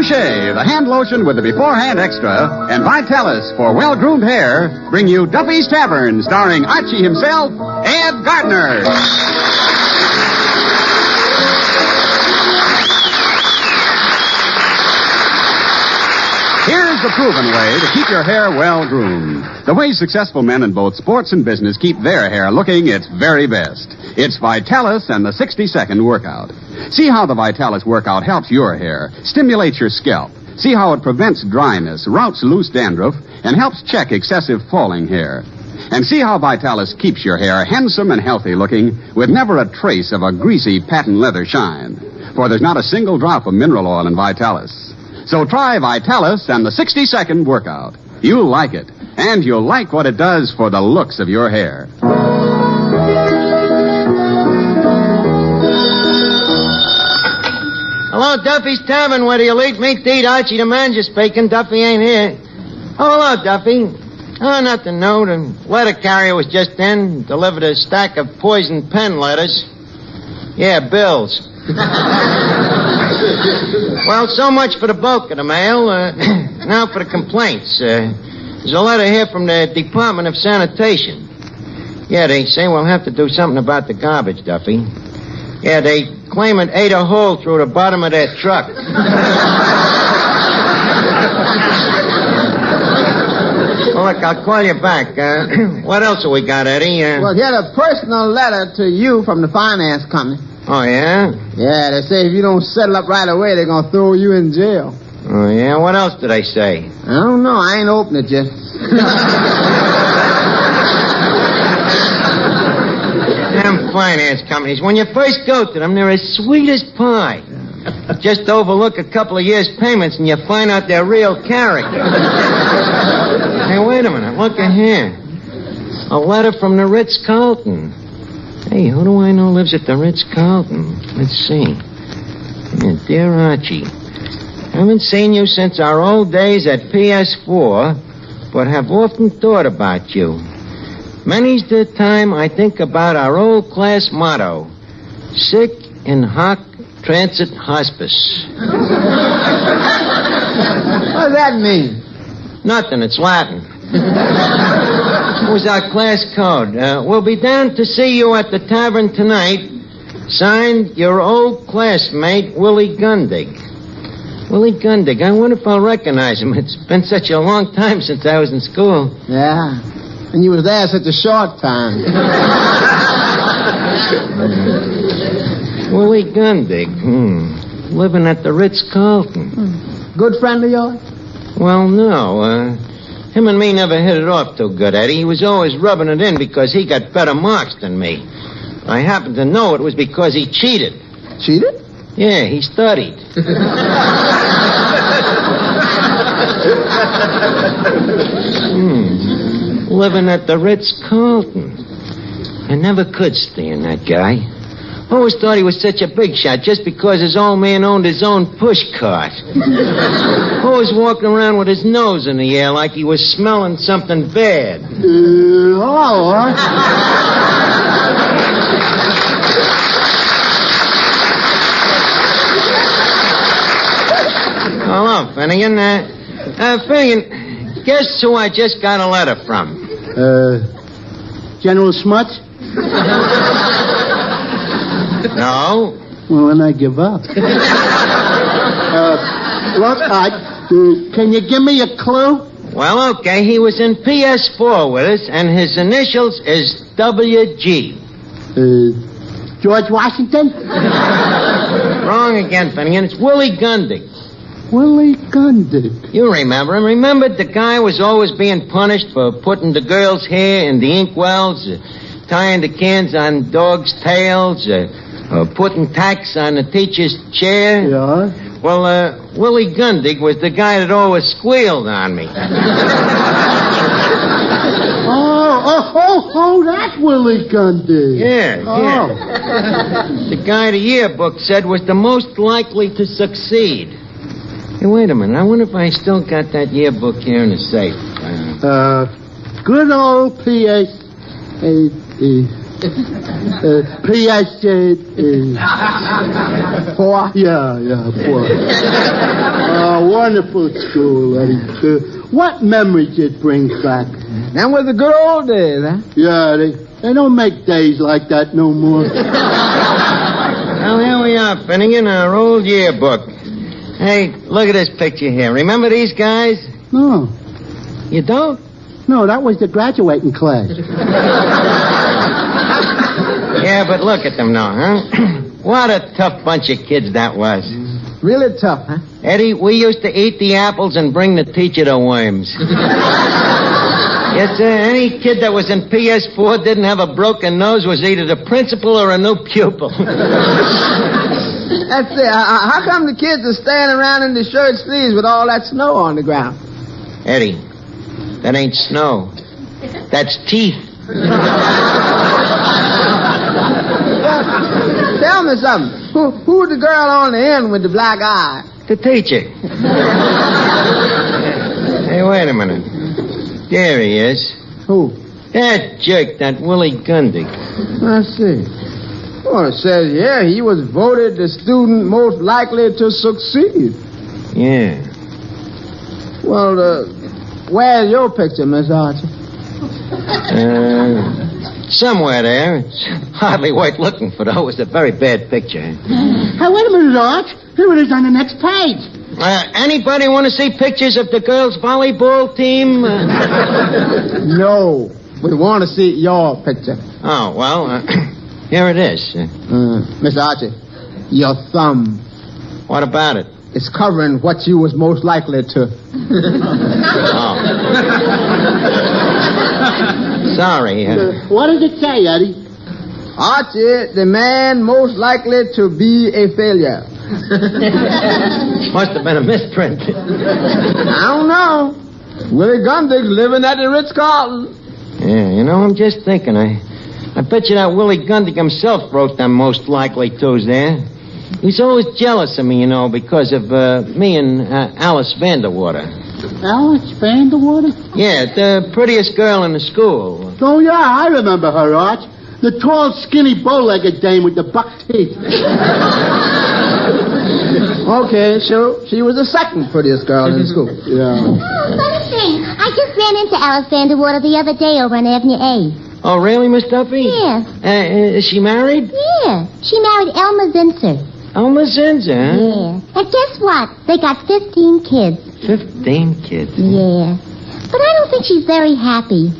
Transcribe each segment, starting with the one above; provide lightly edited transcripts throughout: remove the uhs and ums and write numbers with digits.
Boucher, the hand lotion with the beforehand extra, and Vitalis for well-groomed hair bring you Duffy's Tavern, starring Archie himself, Ed Gardner. Here's the proven way to keep your hair well-groomed. The way successful men in both sports and business keep their hair looking its very best. It's Vitalis and the 60-second workout. See how the Vitalis workout helps your hair, stimulates your scalp. See how it prevents dryness, routs loose dandruff, and helps check excessive falling hair. And see how Vitalis keeps your hair handsome and healthy looking with never a trace of a greasy patent leather shine. For there's not a single drop of mineral oil in Vitalis. So try Vitalis and the 60-second workout. You'll like it, and you'll like what it does for the looks of your hair. Hello, Duffy's Tavern. Where do you lead me to eat? Archie the manager speaking. Duffy ain't here. Oh, hello, Duffy. Oh, nothing new. The letter carrier was just in. Delivered a stack of poison pen letters. Yeah, bills. Well, so much for the bulk of the mail. Now for the complaints. There's a letter here from the Department of Sanitation. Yeah, they say we'll have to do something about the garbage, Duffy. Yeah, they claim it ate a hole through the bottom of their truck. Well, look, I'll call you back. What else have we got, Eddie? Well, here's a personal letter to you from the finance company. Oh, yeah? Yeah, they say if you don't settle up right away, they're going to throw you in jail. Oh, yeah? What else did they say? I don't know. I ain't opened it yet. Damn finance companies. When you first go to them, they're as sweet as pie. Just overlook a couple of years' payments and you find out their real character. Hey, wait a minute. Look at here. A letter from the Ritz-Carlton. Hey, who do I know lives at the Ritz-Carlton? Let's see. Yeah, dear Archie, haven't seen you since our old days at PS4, but have often thought about you. Many's the time I think about our old class motto, sic in hoc transit hospice. What does that mean? Nothing, it's Latin. It was our class code. We'll be down to see you at the tavern tonight. Signed, your old classmate, Willie Gundig. Willie Gundig. I wonder if I'll recognize him. It's been such a long time since I was in school. Yeah. And you was there such a short time. Willie Gundig. Living at the Ritz-Carlton. Good friend of yours? Well, no. Him and me never hit it off too good, Eddie. He was always rubbing it in because he got better marks than me. I happen to know it was because he cheated. Cheated? Yeah, he studied. Living at the Ritz-Carlton. I never could stand that guy. Always thought he was such a big shot just because his old man owned his own push cart. Always walking around with his nose in the air like he was smelling something bad. Hello. Hello, Finnegan. Finnegan, guess who I just got a letter from? General Smuts? No. Well, then I give up. Look, can you give me a clue? Well, okay. He was in PS4 with us, and his initials is WG. George Washington? Wrong again, Finnegan. It's Willie Gundig. Willie Gundig. You remember him. Remember the guy was always being punished for putting the girl's hair in the inkwells, tying the cans on dogs' tails, putting tacks on the teacher's chair? Yeah. Well, Willie Gundig was the guy that always squealed on me. Oh, that's Willie Gundig. Yeah. The guy the yearbook said was the most likely to succeed. Hey, wait a minute. I wonder if I still got that yearbook here in the safe. Good old PS 4? Yeah, 4. Wonderful school, Eddie. What memories it brings back? That was the good old days, huh? Yeah, they don't make days like that no more. Well, here we are, Finnegan, our old yearbook. Hey, look at this picture here. Remember these guys? No. You don't? No, that was the graduating class. Yeah, but look at them now, huh? What a tough bunch of kids that was. Really tough, huh? Eddie, we used to eat the apples and bring the teacher the worms. Yes, sir. Any kid that was in PS4 didn't have a broken nose was either the principal or a new pupil. That's it. How come the kids are standing around in the shirt sleeves with all that snow on the ground? Eddie, that ain't snow. That's teeth. Tell me something. Who's the girl on the end with the black eye? The teacher. Hey, wait a minute. There he is. Who? That jerk, that Willie Gundy. I see. Well, it says here he was voted the student most likely to succeed. Yeah. Well, where's your picture, Miss Archie? Somewhere there. It's hardly worth looking for, though. It was a very bad picture. Hey, wait a minute, Arch. Here it is on the next page. Anybody want to see pictures of the girls' volleyball team? No. We want to see your picture. Oh, well, here it is. Miss Archie, your thumb. What about it? It's covering what you was most likely to. Oh. Sorry. What does it say, Eddie? Archie, the man most likely to be a failure. Must have been a misprint. I don't know. Willie Gundig's living at the Ritz-Carlton. Yeah, you know, I'm just thinking. I bet you that Willie Gundig himself wrote them most likely to's there. He's always jealous of me, you know, because of me and Alice Vanderwater. Alice Vanderwater? Yeah, the prettiest girl in the school. Oh, yeah, I remember her, Arch. The tall, skinny, bow-legged dame with the buck teeth. Okay, so she was the second prettiest girl in the school. Yeah. Oh, funny thing. I just ran into Alice Vanderwater the other day over on Avenue A. Oh, really, Miss Duffy? Yeah. Is she married? Yeah. She married Elmer Zinser. Elmer Zinser, huh? Yeah. And guess what? They got 15 kids. 15 kids. Yeah. But I don't think she's very happy.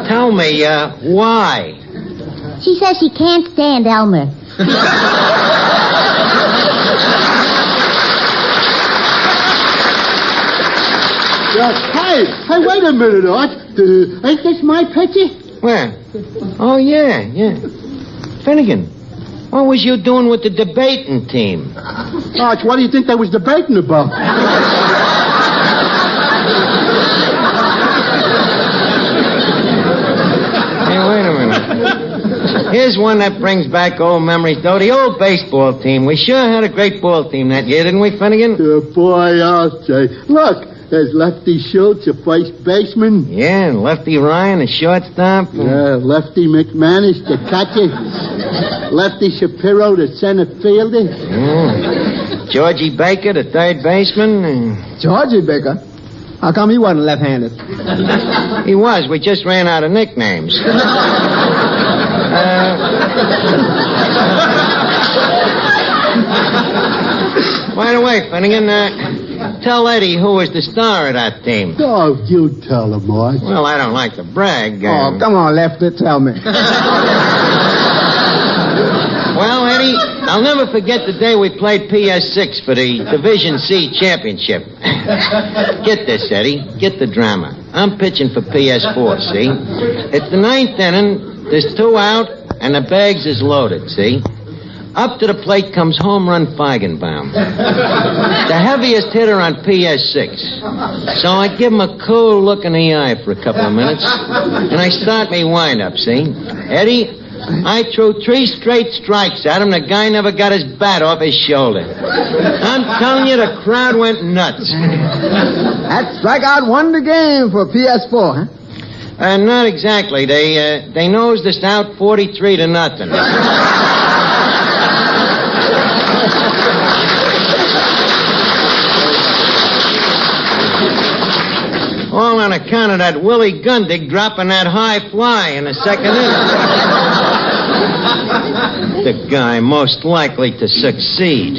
Tell me, why? She says she can't stand Elmer. Hey, wait a minute, Arch. Ain't this my picture? Where? Oh, yeah. Finnegan, what was you doing with the debating team? Arch, what do you think they was debating about? Hey, wait a minute. Here's one that brings back old memories, though. The old baseball team. We sure had a great ball team that year, didn't we, Finnegan? Boy, I'll say. Look, there's Lefty Schultz, a first baseman. Yeah, and Lefty Ryan, a shortstop. Yeah, Lefty McManus, the catcher. Lefty Shapiro, the center fielder. Yeah. Georgie Baker, the third baseman. Georgie Baker? How come he wasn't left-handed? He was. We just ran out of nicknames. By the way, Finnegan, tell Eddie who was the star of that team. Oh, you tell him, Arch. Well, I don't like to brag. Oh, come on, Lefty, tell me. Well, Eddie, I'll never forget the day we played PS6 for the Division C championship. Get this, Eddie. Get the drama. I'm pitching for PS4, see? It's the ninth inning, there's 2 out, and the bags is loaded, see? Up to the plate comes home run Feigenbaum. The heaviest hitter on PS6. So I give him a cool look in the eye for a couple of minutes, and I start me wind-up, see? Eddie, I threw 3 straight strikes at him. The guy never got his bat off his shoulder. I'm telling you, the crowd went nuts. That strikeout won the game for PS4, huh? Not exactly. They nosed us out 43-0. All on account of that Willie Gundig dropping that high fly in the second inning. The guy most likely to succeed.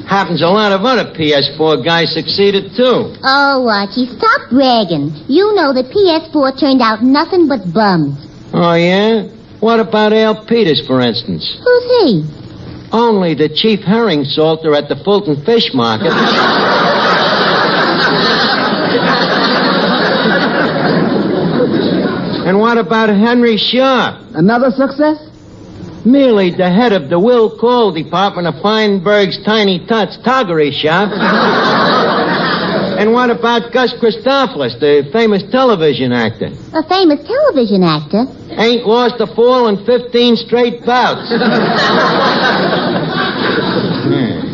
Happens a lot of other PS4 guys succeeded, too. Oh, Archie, stop bragging. You know the PS4 turned out nothing but bums. Oh, yeah? What about Al Peters, for instance? Who's he? Only the chief herring salter at the Fulton Fish Market. And what about Henry Sharp? Another success? Merely the head of the Will Call Department of Feinberg's Tiny Tots Toggery Shop. And what about Gus Christopoulos, the famous television actor? A famous television actor? Ain't lost a fall in 15 straight bouts.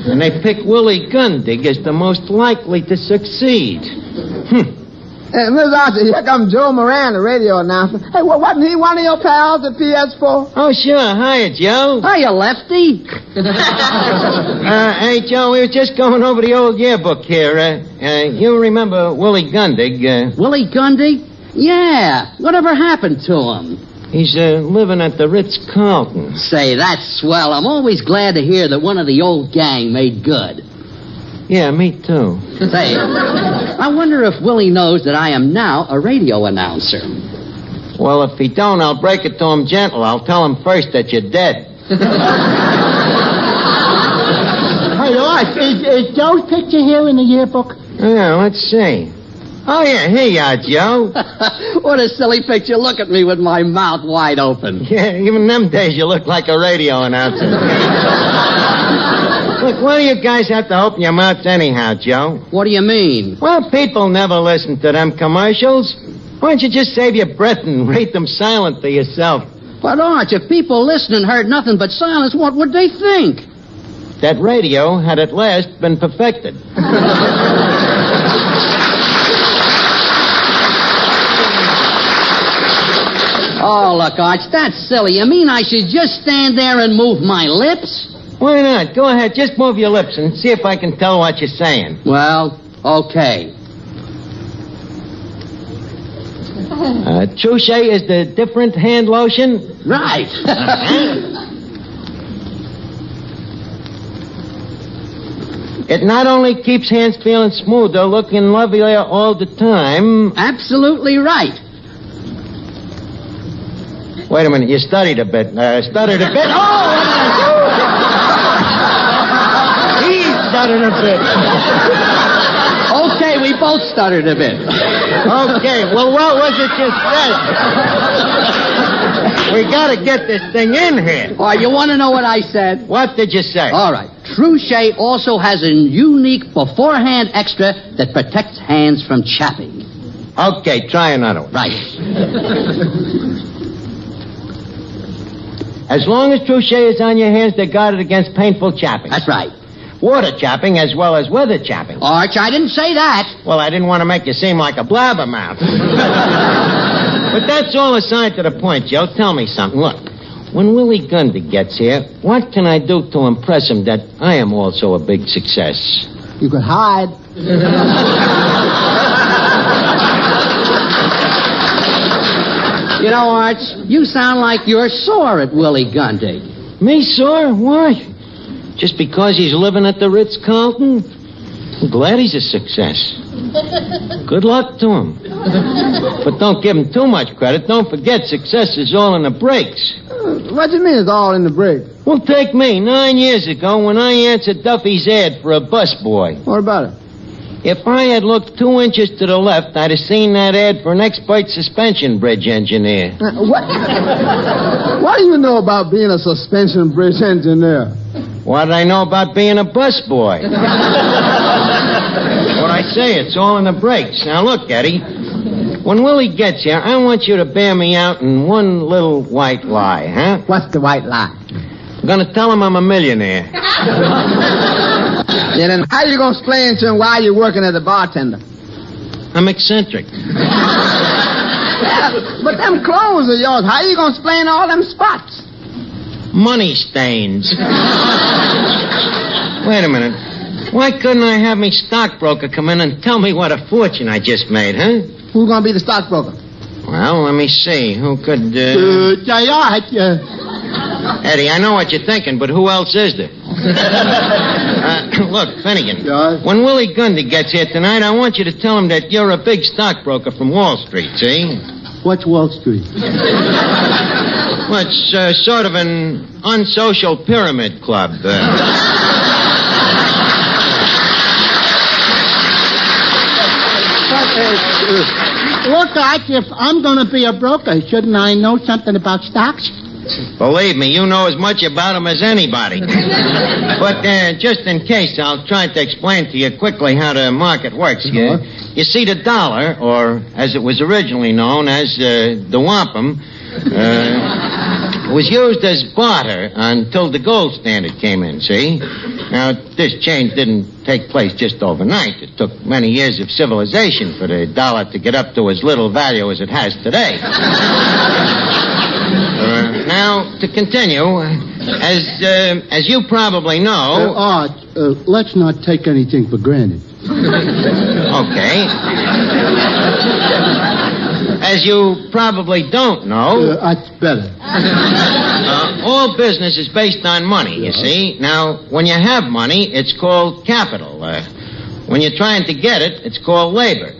And they pick Willie Gundig as the most likely to succeed. Hey, Miss Archie, here comes Joe Moran, the radio announcer. Hey, wasn't he one of your pals at PS4? Oh, sure. Hiya, Joe. Hiya, Lefty. Hey, Joe, we were just going over the old yearbook here. You remember Willie Gundig? Willie Gundig? Yeah. Whatever happened to him? He's living at the Ritz-Carlton. Say, that's swell. I'm always glad to hear that one of the old gang made good. Yeah, me too. Say, I wonder if Willie knows that I am now a radio announcer. Well, if he don't, I'll break it to him gentle. I'll tell him first that you're dead. Hey, Art, is Joe's picture here in the yearbook? Yeah, let's see. Oh, yeah, here you are, Joe. What a silly picture. Look at me with my mouth wide open. Yeah, even them days you look like a radio announcer. Look, why do you guys have to open your mouths anyhow, Joe? What do you mean? Well, people never listen to them commercials. Why don't you just save your breath and read them silently yourself? But, Arch, if people listening heard nothing but silence, what would they think? That radio had at last been perfected. Oh, look, Arch, that's silly. You mean I should just stand there and move my lips? Why not? Go ahead, just move your lips and see if I can tell what you're saying. Well, okay. Touche is the different hand lotion? Right. It not only keeps hands feeling smoother, looking lovelier all the time. Absolutely right. Wait a minute, you studied a bit. Stuttered a bit? Oh! He stuttered a bit. Okay, we both stuttered a bit. Okay, well, what was it you said? We gotta get this thing in here. Oh, you want to know what I said? What did you say? All right. Touche also has a unique beforehand extra that protects hands from chapping. Okay, try another one. Right. As long as Touche is on your hands, they're guarded against painful chapping. That's right. Water chapping as well as weather chapping. Arch, I didn't say that. Well, I didn't want to make you seem like a blabbermouth. But that's all aside to the point, Joe. Tell me something. Look, when Willie Gundig gets here, what can I do to impress him that I am also a big success? You could hide. You know, Arch, you sound like you're sore at Willie Gundig. Me sore? Why? Just because he's living at the Ritz-Carlton? I'm glad he's a success. Good luck to him. But don't give him too much credit. Don't forget, success is all in the breaks. What do you mean it's all in the break? Well, take me 9 years ago when I answered Duffy's ad for a busboy. What about it? If I had looked 2 inches to the left, I'd have seen that ad for an expert suspension bridge engineer. What do you know about being a suspension bridge engineer? What did I know about being a busboy? What I say, it's all in the breaks. Now, look, Eddie. When Willie gets here, I want you to bear me out in one little white lie, huh? What's the white lie? I'm going to tell him I'm a millionaire. Yeah, then how you going to explain to him why you're working as a bartender? I'm eccentric. But them clothes of yours, how you going to explain all them spots? Money stains. Wait a minute. Why couldn't I have me stockbroker come in and tell me what a fortune I just made, huh? Who's going to be the stockbroker? Well, let me see. Who could, Eddie, I know what you're thinking, but who else is there? Look, Finnegan. Yes? When Willie Gundy gets here tonight, I want you to tell him that you're a big stockbroker from Wall Street, see? What's Wall Street? Well, it's sort of an unsocial pyramid club. Look, Archie, if I'm going to be a broker, shouldn't I know something about stocks? Believe me, you know as much about them as anybody. But just in case, I'll try to explain to you quickly how the market works. You see, the dollar, or as it was originally known as the wampum, was used as barter until the gold standard came in, see? Now, this change didn't take place just overnight. It took many years of civilization for the dollar to get up to as little value as it has today. Now, to continue, as you probably know... Art, let's not take anything for granted. Okay. As you probably don't know... That's better. All business is based on money, you see. Now, when you have money, it's called capital. When you're trying to get it, it's called labor.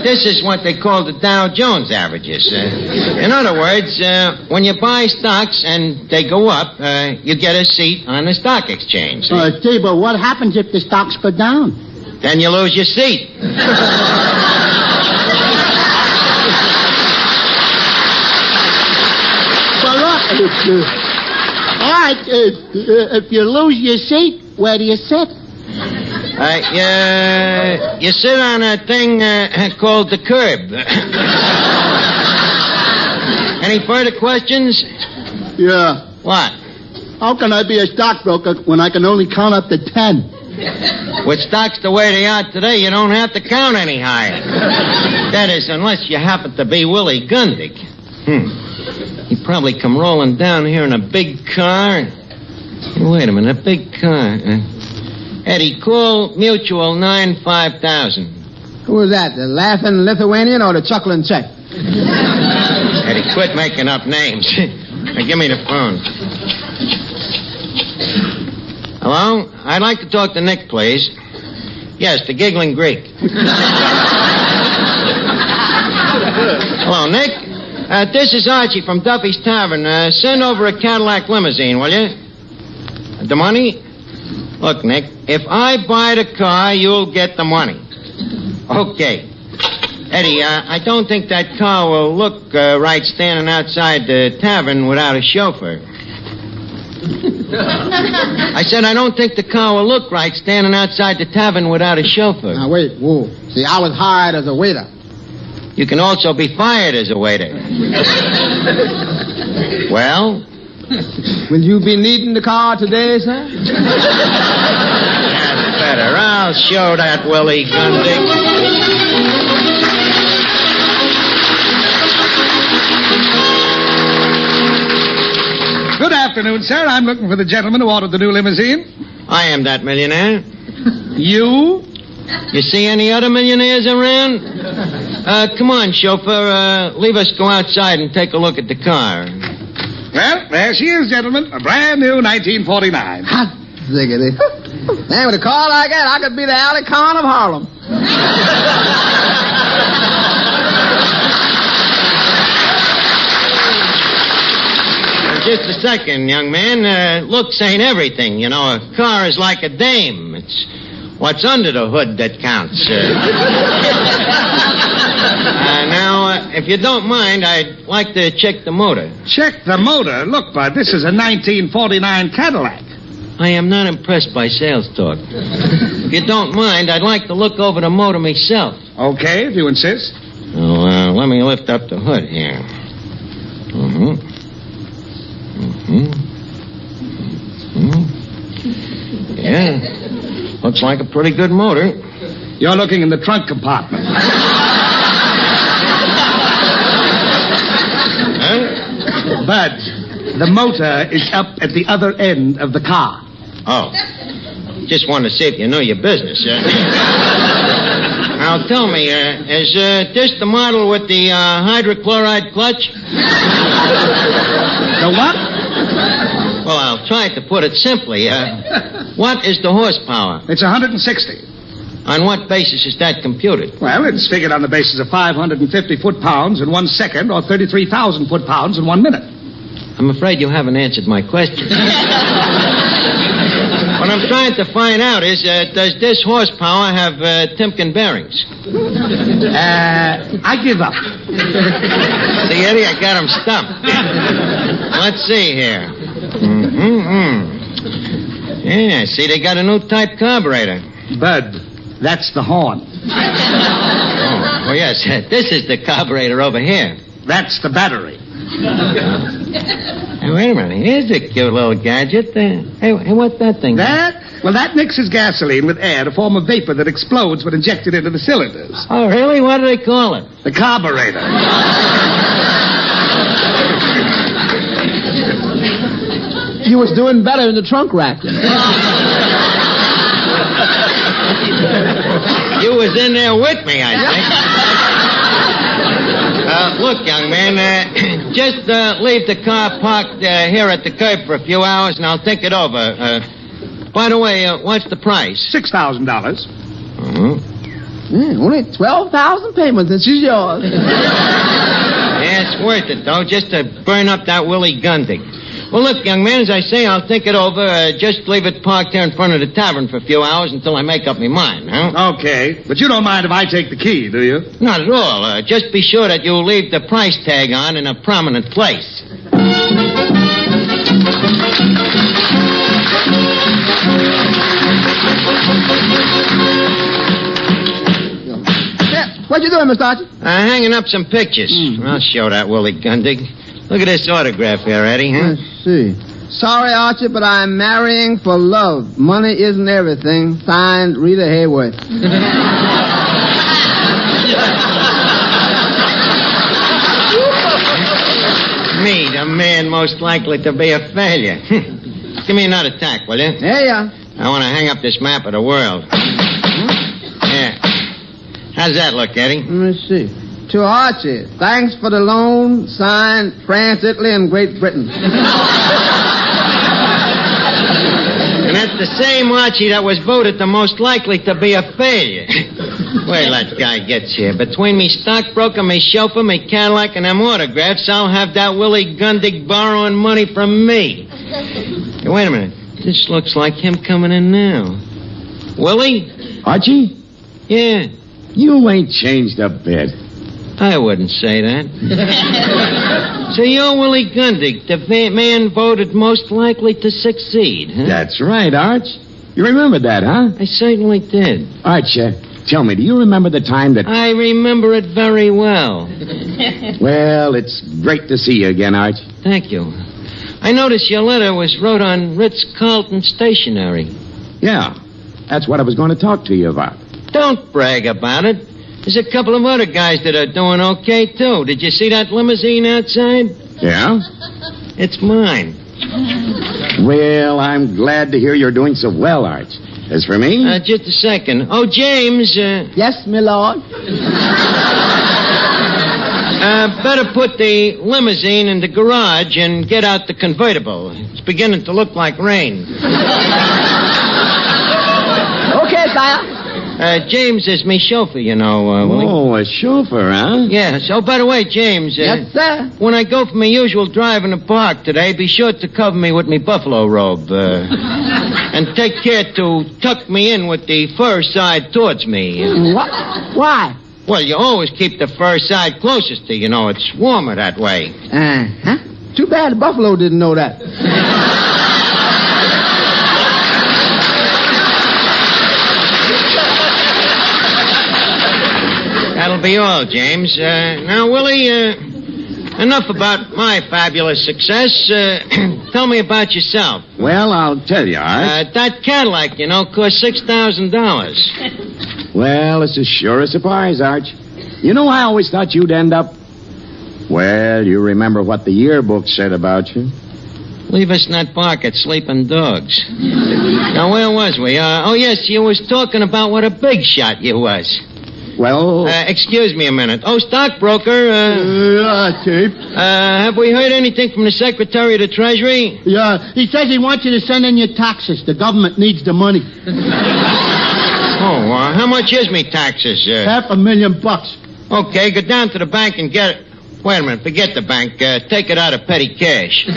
This is what they call the Dow Jones averages. In other words, when you buy stocks and they go up, you get a seat on the stock exchange. Gee, but what happens if the stocks go down? Then you lose your seat. Well, look, if you lose your seat, where do you sit? You sit on a thing called the curb. Any further questions? Yeah. What? How can I be a stockbroker when I can only count up to 10? With stocks the way they are today, you don't have to count any higher. That is, unless you happen to be Willie Gundy. He'd probably come rolling down here in a big car. Wait a minute, a big car. Eddie, call Mutual 95000. Who is that, the laughing Lithuanian or the chuckling Czech? Eddie, quit making up names. Now, give me the phone. Hello? I'd like to talk to Nick, please. Yes, the giggling Greek. Hello, Nick? This is Archie from Duffy's Tavern. Send over a Cadillac limousine, will you? The money? Look, Nick, if I buy the car, you'll get the money. Okay. Eddie, I don't think that car will look right standing outside the tavern without a chauffeur. I said I don't think the car will look right standing outside the tavern without a chauffeur. Now, wait, whoa. See, I was hired as a waiter. You can also be fired as a waiter. Well? Will you be needing the car today, sir? That's better. I'll show that Willie Gundy. Good afternoon, sir. I'm looking for the gentleman who ordered the new limousine. I am that millionaire. You? You see any other millionaires around? Come on, chauffeur. Leave us go outside and take a look at the car. Well, there she is, gentlemen. A brand new 1949. Hot ziggity. Man, with a car like that, I could be the alley con of Harlem. Just a second, young man. Looks ain't everything. You know, a car is like a dame. It's what's under the hood that counts. Now, if you don't mind, I'd like to check the motor. Check the motor. Look, Bud, this is a 1949 Cadillac. I am not impressed by sales talk. If you don't mind, I'd like to look over the motor myself. Okay, if you insist. Oh, let me lift up the hood here. Yeah. Looks like a pretty good motor. You're looking in the trunk compartment. Bud, the motor is up at the other end of the car. Oh. Just wanted to see if you knew your business. Now, tell me, is this the model with the hydrochloride clutch? The what? Well, I'll try to put it simply. What is the horsepower? It's 160. On what basis is that computed? Well, it's figured on the basis of 550 foot-pounds in 1 second or 33,000 foot-pounds in 1 minute. I'm afraid you haven't answered my question. What I'm trying to find out is, does this horsepower have Timken bearings? I give up. See, Eddie, I got him stumped. Let's see here. Yeah, see, they got a new type carburetor. Bud, that's the horn. Oh, yes, this is the carburetor over here. That's the battery. Hey, wait a minute. Here's a cute little gadget. Hey, what's that thing? That? Well, that mixes gasoline with air to form a vapor that explodes when injected into the cylinders. Oh, really? What do they call it? The carburetor. You was doing better in the trunk rack. You was in there with me, I think. Look, young man, just leave the car parked here at the curb for a few hours, and I'll think it over. By the way, what's the price? $6,000. Only 12,000 payments, and she's yours. Yeah, it's worth it, though, just to burn up that Willie Gundig. Well, look, young man, as I say, I'll think it over. Just leave it parked there in front of the tavern for a few hours until I make up my mind, huh? Okay, but you don't mind if I take the key, do you? Not at all. Just be sure that you leave the price tag on in a prominent place. What you doing, Mr. Archie? Hanging up some pictures. I'll show that Willie Gundig. Look at this autograph here, Eddie, huh? Let's see. Sorry, Archie, but I'm marrying for love. Money isn't everything. Signed, Rita Hayworth. Me, the man most likely to be a failure. Give me another tack, will you? There you are. I want to hang up this map of the world. Yeah. How's that look, Eddie? Let me see. To Archie, thanks for the loan. Signed, France, Italy, and Great Britain. And that's the same Archie that was voted the most likely to be a failure. Wait till that guy gets here. Between me stockbroker, me chauffeur, me Cadillac, and them autographs, I'll have that Willie Gundig borrowing money from me. Hey, wait a minute. This looks like him coming in now. Willie? Archie? Yeah. You ain't changed a bit. I wouldn't say that. So you're Willie Gundig, the man voted most likely to succeed, huh? That's right, Arch. You remember that, huh? I certainly did. Arch, tell me, do you remember the time that... I remember it very well. Well, it's great to see you again, Arch. Thank you. I noticed your letter was wrote on Ritz-Carlton stationery. Yeah, that's what I was going to talk to you about. Don't brag about it. There's a couple of other guys that are doing okay, too. Did you see that limousine outside? Yeah? It's mine. Well, I'm glad to hear you're doing so well, Arch. As for me... Just a second. Oh, James, Yes, my lord. better put the limousine in the garage and get out the convertible. It's beginning to look like rain. Okay, sire. James is me chauffeur, you know, Willie. Oh, a chauffeur, huh? Yes. Oh, by the way, James. Yes, sir. When I go for my usual drive in the park today, be sure to cover me with me buffalo robe. And take care to tuck me in with the fur side towards me. What? Why? Well, you always keep the fur side closest to you, know. It's warmer that way. Uh-huh. Too bad the buffalo didn't know that. That'll be all, James. Now, Willie, enough about my fabulous success. Tell me about yourself. Well, I'll tell you, Arch. That Cadillac, cost $6,000. Well, it's as sure a surprise, Arch. You know, I always thought you'd end up... Well, you remember what the yearbook said about you. Leave us not bark at sleeping dogs. Now, where was we? Oh, yes, you was talking about what a big shot you was. Well... excuse me a minute. Oh, stockbroker, Yeah, Chief. have we heard anything from the Secretary of the Treasury? Yeah, he says he wants you to send in your taxes. The government needs the money. Oh, how much is me taxes? $500,000. Okay, go down to the bank and get it. Wait a minute, forget the bank. Take it out of petty cash.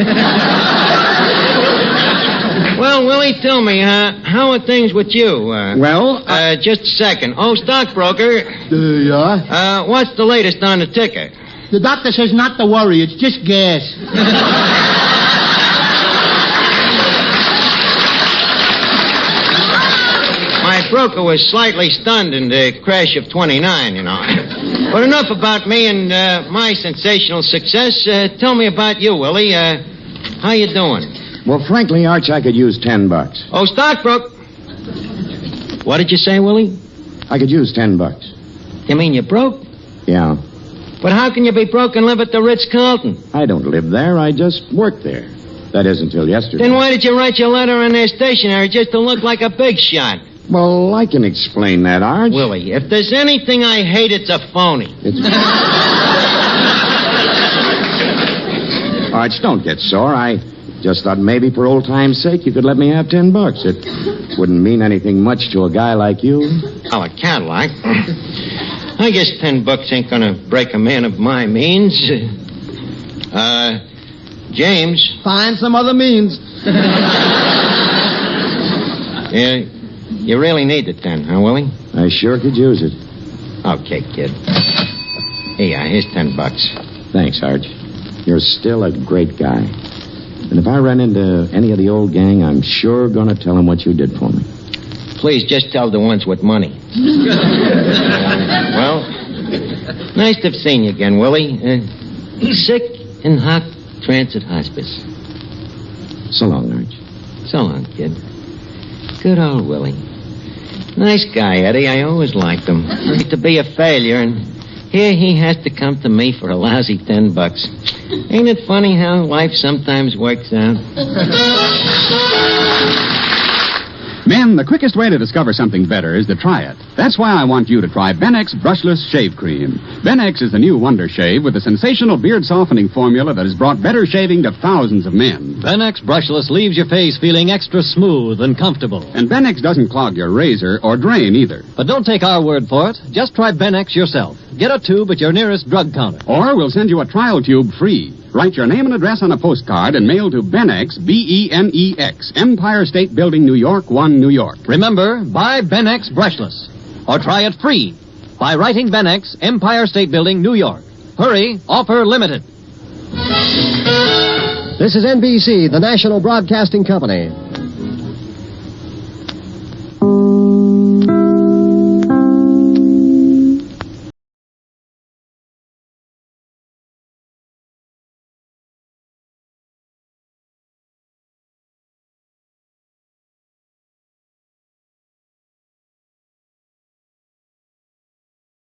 Well, Willie, tell me, how are things with you? Just a second. Oh, stockbroker. Yeah? What's the latest on the ticker? The doctor says not to worry. It's just gas. My broker was slightly stunned in the crash of 29, But enough about me and my sensational success. Tell me about you, Willie. How you doing? Well, frankly, Arch, I could use $10. Oh, stockbroker. What did you say, Willie? I could use $10. You mean you're broke? Yeah. But how can you be broke and live at the Ritz-Carlton? I don't live there. I just work there. That is until yesterday. Then why did you write your letter in their stationery just to look like a big shot? Well, I can explain that, Arch. Willie, if there's anything I hate, it's a phony. Arch, don't get sore. I just thought maybe for old time's sake you could let me have $10. It wouldn't mean anything much to a guy like you. Oh, a Cadillac. I guess $10 ain't gonna break a man of my means. James. Find some other means. Yeah, you really need the 10, huh, Willie? I sure could use it. Okay, kid. Here's $10. Thanks, Arch. You're still a great guy. And if I run into any of the old gang, I'm sure gonna tell them what you did for me. Please just tell the ones with money. Well, nice to have seen you again, Willie. Sick in hot transit hospice. So long, Arch. So long, kid. Good old Willie. Nice guy, Eddie. I always liked him. To be a failure, and here he has to come to me for a lousy $10. Ain't it funny how life sometimes works out? Men, the quickest way to discover something better is to try it. That's why I want you to try Benex Brushless Shave Cream. Benex is the new wonder shave with a sensational beard-softening formula that has brought better shaving to thousands of men. Benex Brushless leaves your face feeling extra smooth and comfortable. And Benex doesn't clog your razor or drain either. But don't take our word for it. Just try Benex yourself. Get a tube at your nearest drug counter. Or we'll send you a trial tube free. Write your name and address on a postcard and mail to Benex, B-E-N-E-X, Empire State Building, New York, 1, New York. Remember, buy Benex Brushless. Or try it free by writing Benex, Empire State Building, New York. Hurry, offer limited. This is NBC, the national broadcasting company.